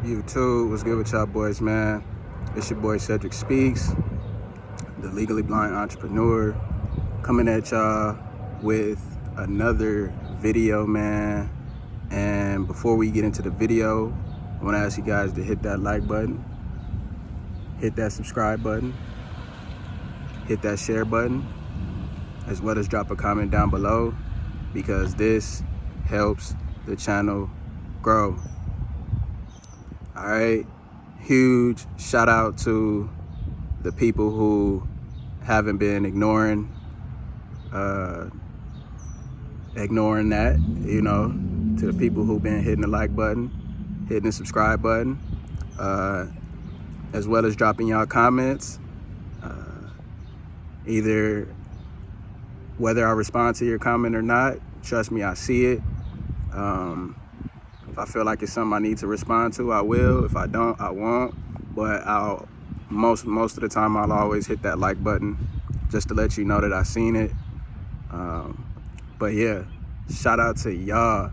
YouTube, what's good with y'all boys, man? It's your boy Cedric Speaks, the legally blind entrepreneur, coming at y'all with another video, man. And before we get into the video, I want to ask you guys to hit that like button, hit that subscribe button, hit that share button, as well as drop a comment down below, because this helps the channel grow. All right, huge shout out to the people who haven't been ignoring that, to the people who've been hitting the like button, hitting the subscribe button, as well as dropping y'all comments, either whether I respond to your comment or not. Trust me, I see it. If I feel like it's something I need to respond to, I will. If I don't, I won't. But most of the time, I'll always hit that like button just to let you know that I seen it. But yeah, shout out to y'all.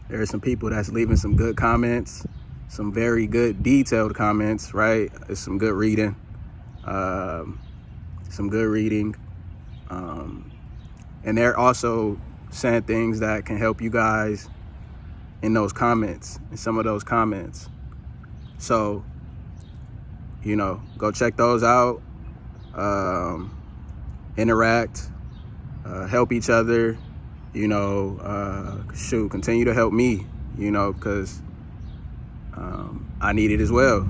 There are some people that's leaving some good comments, some very good detailed comments, right? It's some good reading, and they're also saying things that can help you guys in those comments, in some of those comments. So, go check those out, interact, help each other, continue to help me, because I need it as well.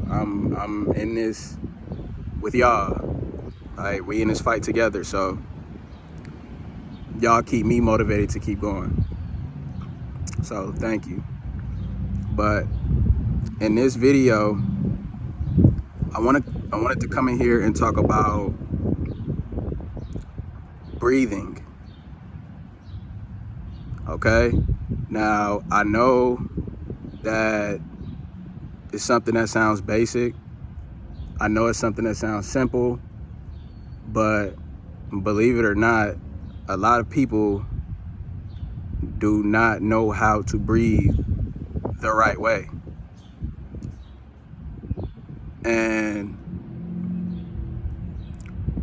I'm in this with y'all. Like, we in this fight together, so y'all keep me motivated to keep going. So thank you. But in this video, I wanted to come in here and talk about breathing. Okay? Now, I know that it's something that sounds basic. I know it's something that sounds simple, but believe it or not, a lot of people do not know how to breathe the right way. And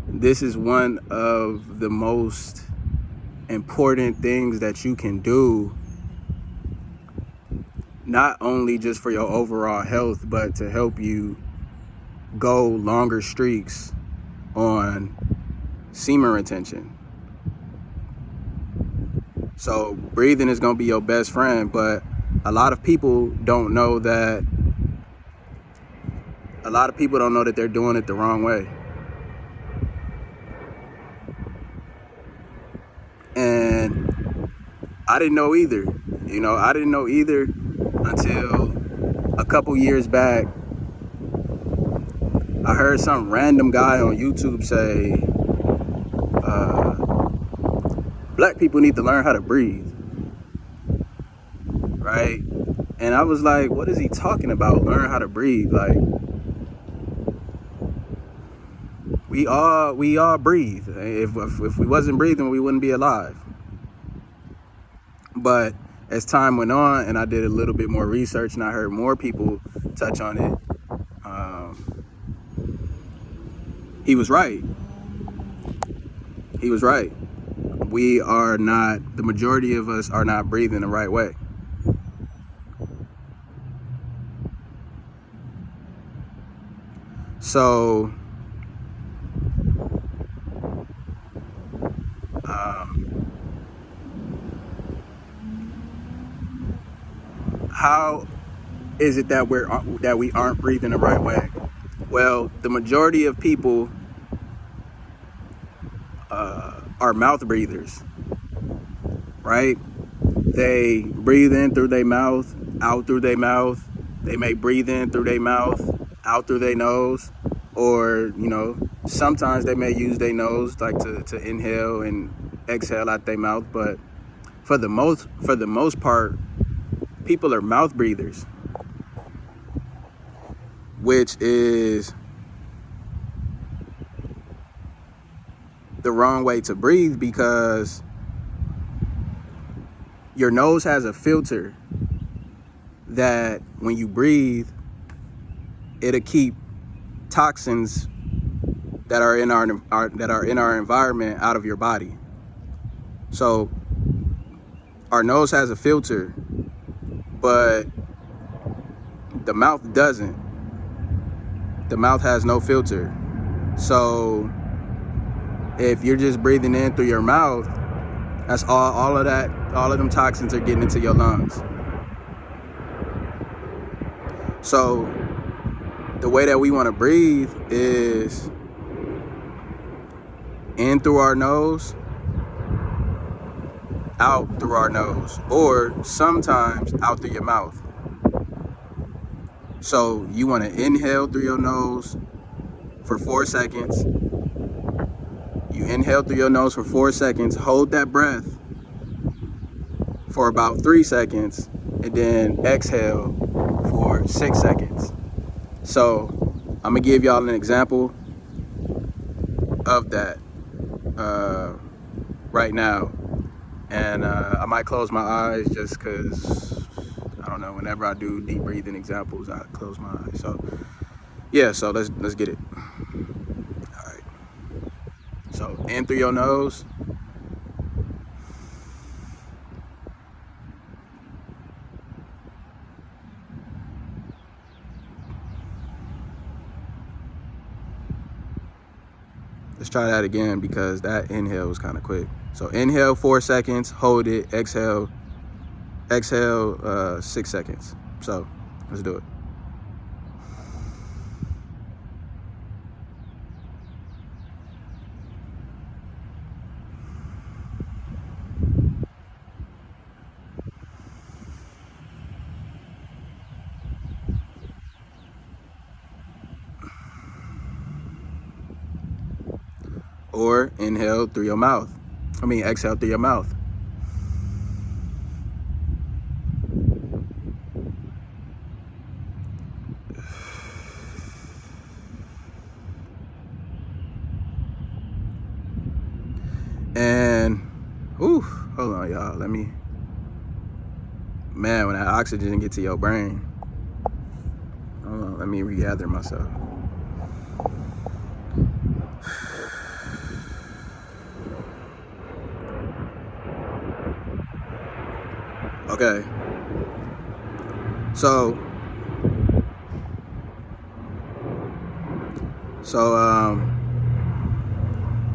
this is one of the most important things that you can do, not only just for your overall health, but to help you go longer streaks on semen retention. So breathing is going to be your best friend, but a lot of people don't know that. A lot of people don't know that they're doing it the wrong way. And I didn't know either. I didn't know either until a couple years back. I heard some random guy on YouTube say, black people need to learn how to breathe, right? And I was like, what is he talking about? Learn how to breathe? Like, we all breathe. If we wasn't breathing, we wouldn't be alive. But as time went on and I did a little bit more research and I heard more people touch on it, he was right. The majority of us are not breathing the right way. So, how is it that we aren't breathing the right way? Well, the majority of people are mouth breathers, right? They breathe in through their mouth, out through their mouth. They may breathe in through their mouth, out through their nose, or sometimes they may use their nose like to inhale and exhale out their mouth. But for the most part, people are mouth breathers, which is the wrong way to breathe, because your nose has a filter that when you breathe, it'll keep toxins that are in our environment out of your body. So our nose has a filter, but the mouth doesn't. The mouth has no filter. So if you're just breathing in through your mouth, that's all of them toxins are getting into your lungs. So the way that we want to breathe is in through our nose, out through our nose, or sometimes out through your mouth. So you want to inhale through your nose for 4 seconds. You inhale through your nose for 4 seconds, hold that breath for about 3 seconds, and then exhale for 6 seconds. So I'm gonna give y'all an example of that right now. And I might close my eyes just because, I don't know, whenever I do deep breathing examples, I close my eyes. So yeah, so let's get it. All right. So in through your nose. Let's try that again because that inhale was kind of quick. So inhale 4 seconds, hold it, exhale 6 seconds. So let's do it. Or inhale through your mouth. Exhale through your mouth. And, hold on, y'all. Man, when that oxygen gets to your brain, hold on, let me regather myself. Okay. So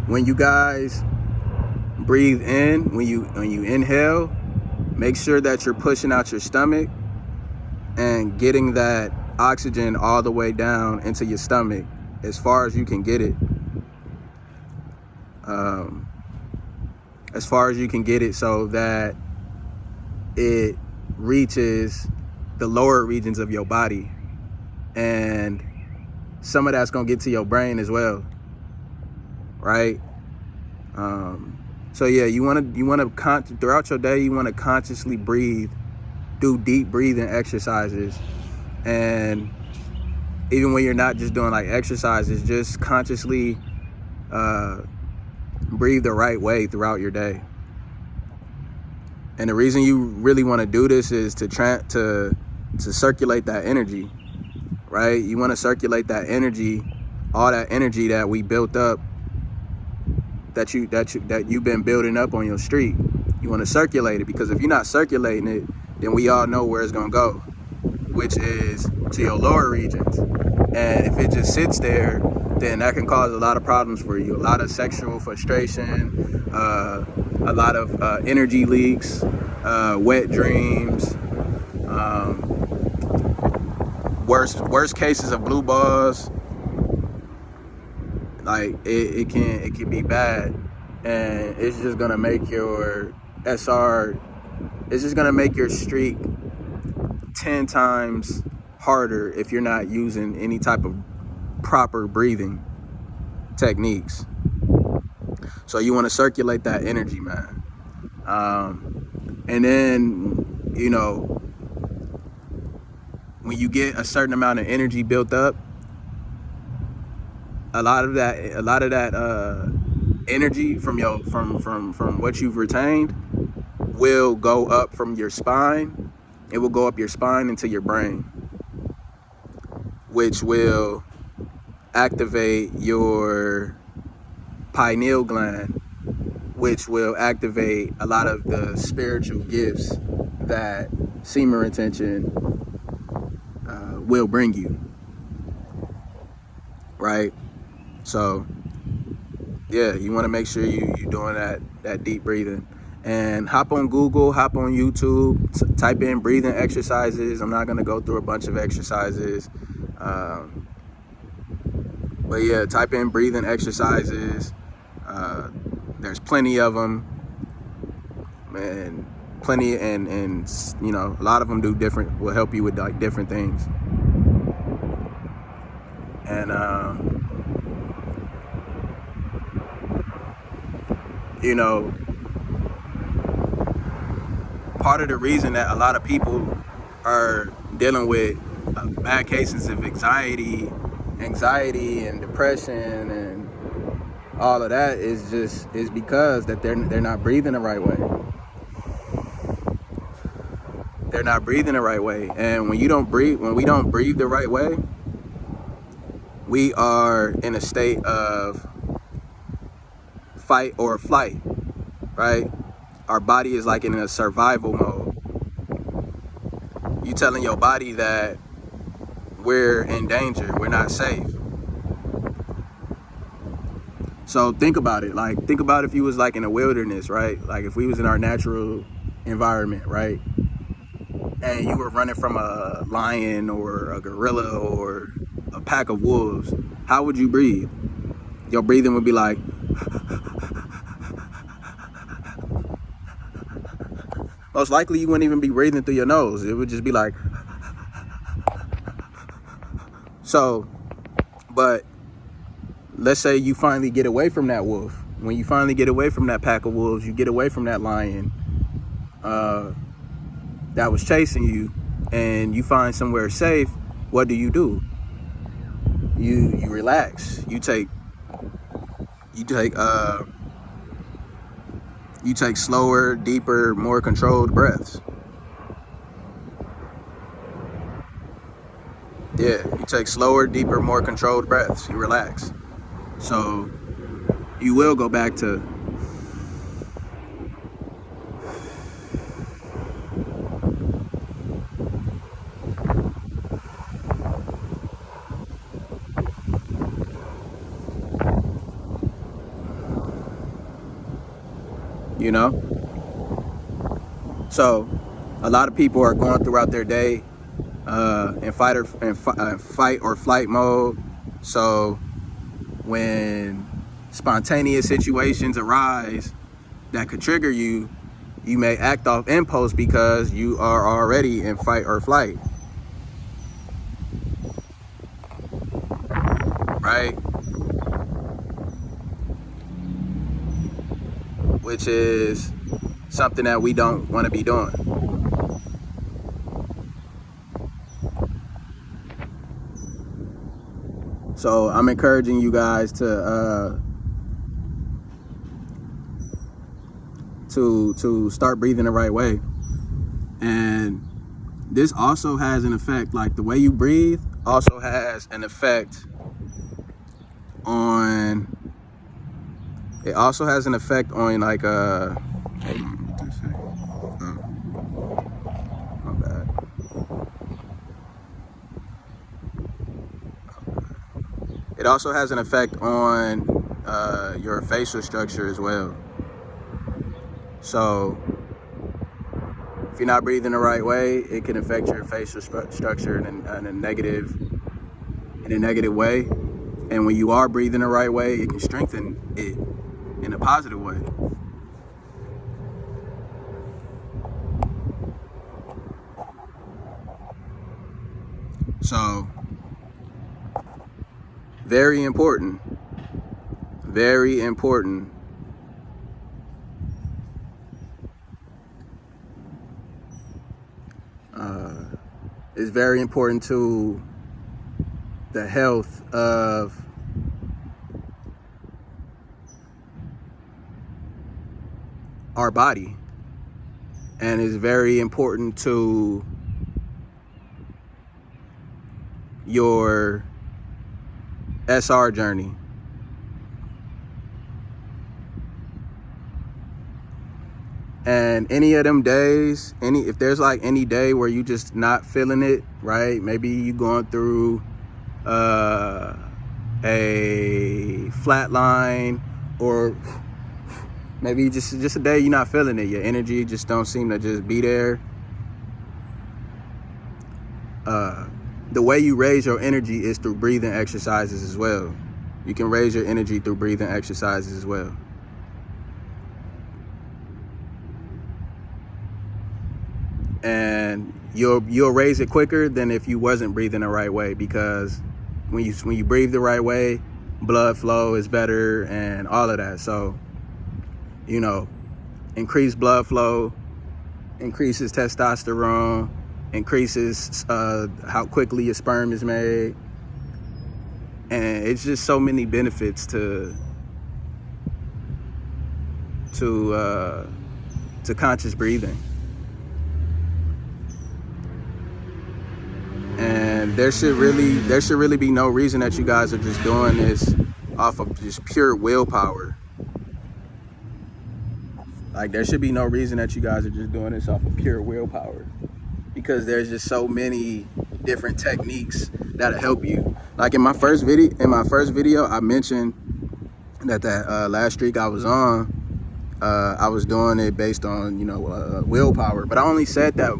when you guys breathe in, when you inhale, make sure that you're pushing out your stomach and getting that oxygen all the way down into your stomach as far as you can get it. As far as you can get it, so that it reaches the lower regions of your body, and some of that's gonna get to your brain as well, right? So yeah, you want to throughout your day, you want to consciously breathe, do deep breathing exercises, and even when you're not just doing like exercises, just consciously breathe the right way throughout your day. And the reason you really want to do this is to circulate that energy, right? You want to circulate that energy, all that energy that we built up, that you've been building up on your street. You want to circulate it, because if you're not circulating it, then we all know where it's gonna go, which is to your lower regions. And if it just sits there, then that can cause a lot of problems for you. A lot of sexual frustration, a lot of energy leaks, wet dreams, worst cases of blue balls. Like it can be bad, and it's just gonna make your SR, it's just gonna make your streak 10 times harder if you're not using any type of proper breathing techniques. So you want to circulate that energy, man. And then, you know, when you get a certain amount of energy built up, a lot of that energy from what you've retained, will go up from your spine. It will go up your spine into your brain, which will activate your pineal gland, which will activate a lot of the spiritual gifts that semen retention will bring you, right? So yeah, you want to make sure you're doing that deep breathing. And hop on Google, hop on YouTube, type in breathing exercises. I'm not going to go through a bunch of exercises. But yeah, type in breathing exercises. There's plenty of them. And plenty, and you know, a lot of them will help you with like different things. And, you know, part of the reason that a lot of people are dealing with bad cases of anxiety and depression and all of that is because that they're not breathing the right way. They're not breathing the right way. And when we don't breathe the right way, we are in a state of fight or flight, right? Our body is like in a survival mode. You telling your body that we're in danger, we're not safe. So think about it. Like, think about if you was like in a wilderness, right? Like if we was in our natural environment, right? And you were running from a lion or a gorilla or a pack of wolves, how would you breathe? Your breathing would be like, most likely you wouldn't even be breathing through your nose. It would just be like, so, but let's say you finally get away from that wolf. When you finally get away from that pack of wolves, you get away from that lion that was chasing you, and you find somewhere safe. What do? You relax. You take slower, deeper, more controlled breaths. Yeah, you take slower, deeper, more controlled breaths. You relax. So you will go back to you know? So a lot of people are going throughout their day in fight or flight mode. So when spontaneous situations arise that could trigger you, you may act off impulse because you are already in fight or flight, right? Which is something that we don't want to be doing. So I'm encouraging you guys to start breathing the right way. And this also has an effect, like the way you breathe also has an effect on, it also has an effect on like hold on, what did I say? Oh, my bad. It also has an effect on your facial structure as well. So if you're not breathing the right way, it can affect your facial structure in a negative way. And when you are breathing the right way, it can strengthen it in a positive way. So very important. Very important. It's very important to the health of our body. and it's very important to your SR journey. And any of them days, if there's like any day where you just not feeling it, right? Maybe you going through a flat line, or maybe just a day you're not feeling it. Your energy just don't seem to just be there. The way you raise your energy is through breathing exercises as well. You can raise your energy through breathing exercises as well. And you'll raise it quicker than if you wasn't breathing the right way, because when you breathe the right way, blood flow is better and all of that. So, you know, increased blood flow increases testosterone, increases how quickly your sperm is made, and it's just so many benefits to conscious breathing. And there should really be no reason that you guys are just doing this off of just pure willpower. Like, there should be no reason that you guys are just doing this off of pure willpower, because there's just so many different techniques that'll help you. Like in my first video, I mentioned that last streak I was on, I was doing it based on, willpower. But I only said that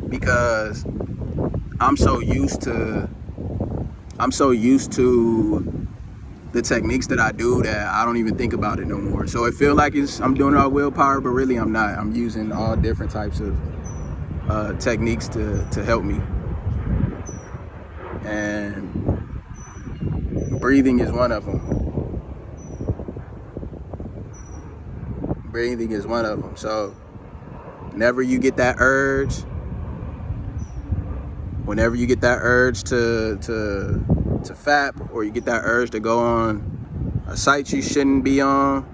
because I'm so used to the techniques that I do that I don't even think about it no more. So it feel like I'm doing it all willpower, but really I'm not. I'm using all different types of techniques to help me. And breathing is one of them. Breathing is one of them. So whenever you get that urge to fap, or you get that urge to go on a site you shouldn't be on,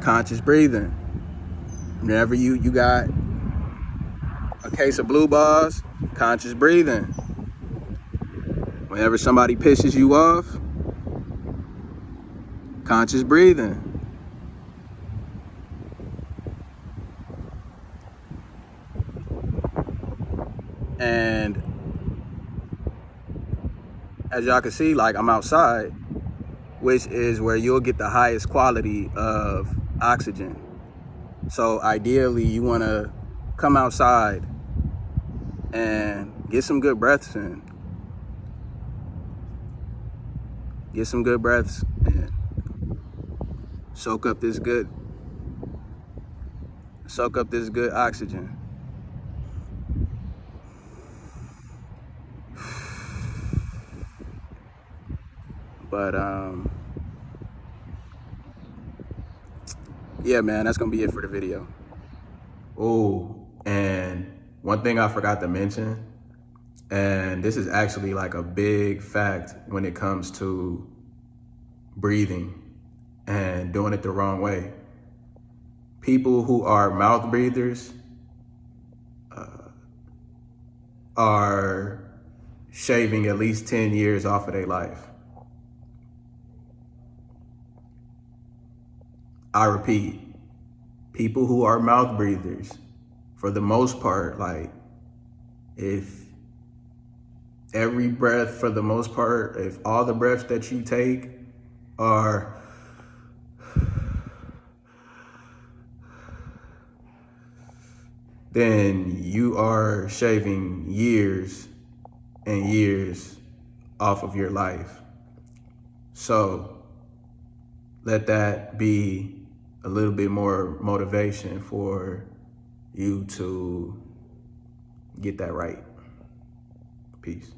conscious breathing. Whenever you got a case of blue balls, conscious breathing. Whenever somebody pisses you off, conscious breathing. And as y'all can see, like, I'm outside, which is where you'll get the highest quality of oxygen. So ideally, you want to come outside and get some good breaths in. Get some good breaths and soak up this good oxygen. But yeah, man, that's gonna be it for the video. Oh, and one thing I forgot to mention, and this is actually like a big fact when it comes to breathing and doing it the wrong way. People who are mouth breathers are shaving at least 10 years off of their life. I repeat, people who are mouth breathers, for the most part, like, if every breath, for the most part, if all the breaths that you take are then you are shaving years and years off of your life. So let that be a little bit more motivation for you to get that right. Peace.